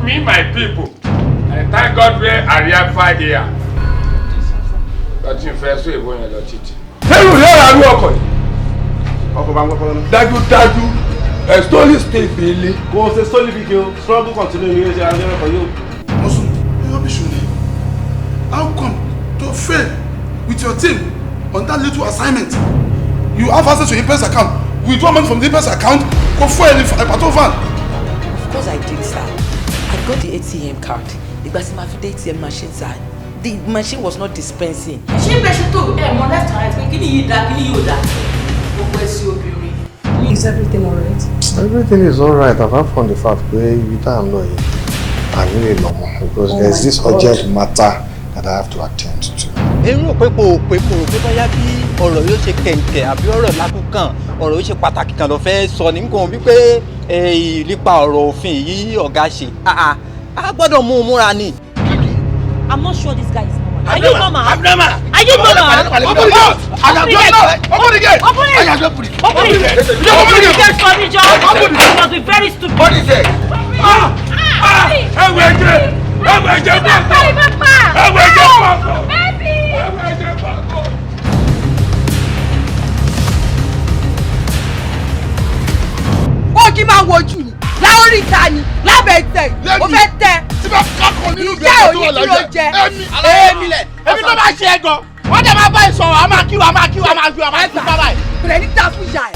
me, my people. I thank God where I am fire here. But you first way going to teach. Tell you here I work on. Dájú. Story stay Billy. Go say story video. Struggle continue here. I never for you. Also, you be sure. How come to fail with your team on that little assignment? You have access to Impulse account. Withdraw money from the Impulse account. Go for a patrol van. Of course I did, sir. I got the ATM card. The ATM machine, sir. The machine was not dispensing. Is everything alright? Everything is alright, apart from the fact where you don't know it. I really know because there's this urgent matter that I have to attend to. Èrò pé kò bóyá bí ọ̀rọ̀ yóò ṣe kẹ̀ǹkẹ̀ àbí ọ̀rọ̀ lákùnkàn ọ̀rọ̀ yóò ṣe pàtàkì kan ló fẹ́ sọ ní nǹkan wípé nípa ọ̀rọ̀ òfin yìí ọ̀gá ṣe. A gbọ́dọ̀ mú un múra ni. I'm not sure this guy is normal. Are you normal? I'm normal. Are you normal? Open the gate! Open the gate! Open it! Open it! Open the gate for me, John. Open it! You must be very stupid. What is it? Ó kí máa wojú ni, láórí ìta ni, lábẹ́ tẹ̀, ó fẹ́ tẹ̀. Tí bá kákọ̀ nínú ìjà òní kí ló jẹ. Èmi tó bá ṣe é gan. Wọ́n dẹ̀ máa bá ìsọ̀rọ̀, a máa kí wa, a máa ju bàbá ẹ̀. Bẹ̀rẹ̀ ní ta fún ìyá ẹ̀.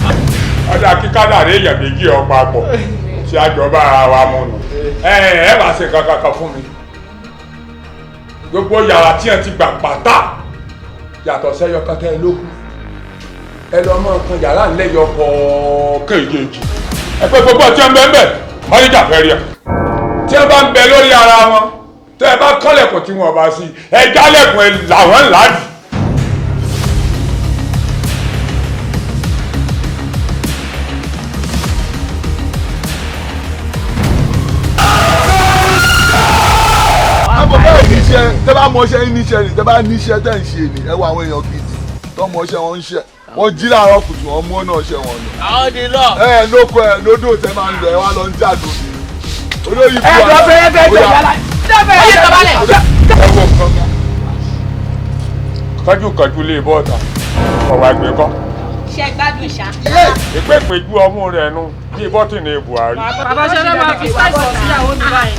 Ọjà kíkádà rẹ̀ èèyàn méjì ọ̀pá pọ̀. Ṣé àjọba ara wa mú nù? Ẹ wá ṣe kankan fún mi. Gbogbo yàrá tí ẹ ti gbà pátá yàtọ̀ sẹ́yọ kẹtẹ lókù. Ẹ lọ mọ nǹkan yàrá ńlẹ́yọ kọ̀ọ̀kan èjèèjì. Ẹ pé gbogbo ọtí ẹ ń bẹ ń bẹ, wọ́n ní jàfẹ́ rí ẹ. Tí ẹ bá ń bẹ lórí ara wọn, tẹ́ ẹ bá kọ́lẹ̀kùn tí wọ́n bá sí, ẹ jálẹ̀kùn ẹ làwọn ládì. Tẹ́ bá mọṣẹ́ níṣẹ́ ni, tẹ́ bá níṣẹ́ tẹ́ ń ṣe ni, ẹ wo àwọn èèyàn gidi tó mọṣẹ́ wọn ń ṣe. Wọ́n jí láàárọ̀ kùtù wọn mú náà ṣe wọn lọ. Àwọn di lọ. Lóko lódò tẹ́ máa ń lọ ẹ wá lọ ń jàdó ni. Olóyìn fún wa. Bẹ́ẹ̀ yàrá. Bẹ́ẹ̀ tabalẹ̀. Ẹ wo nǹkan kájú lé bọ́ọ̀tà ọ̀wà ìgbé kọ́. Ṣé gbádùn ṣá? Ìpèpè ju ọmú rẹ̀ nu bí bọ́tìnì Buhari. Bàbá ṣẹlẹ̀ máa fi sáìsọ̀ síyàwó mi báyìí.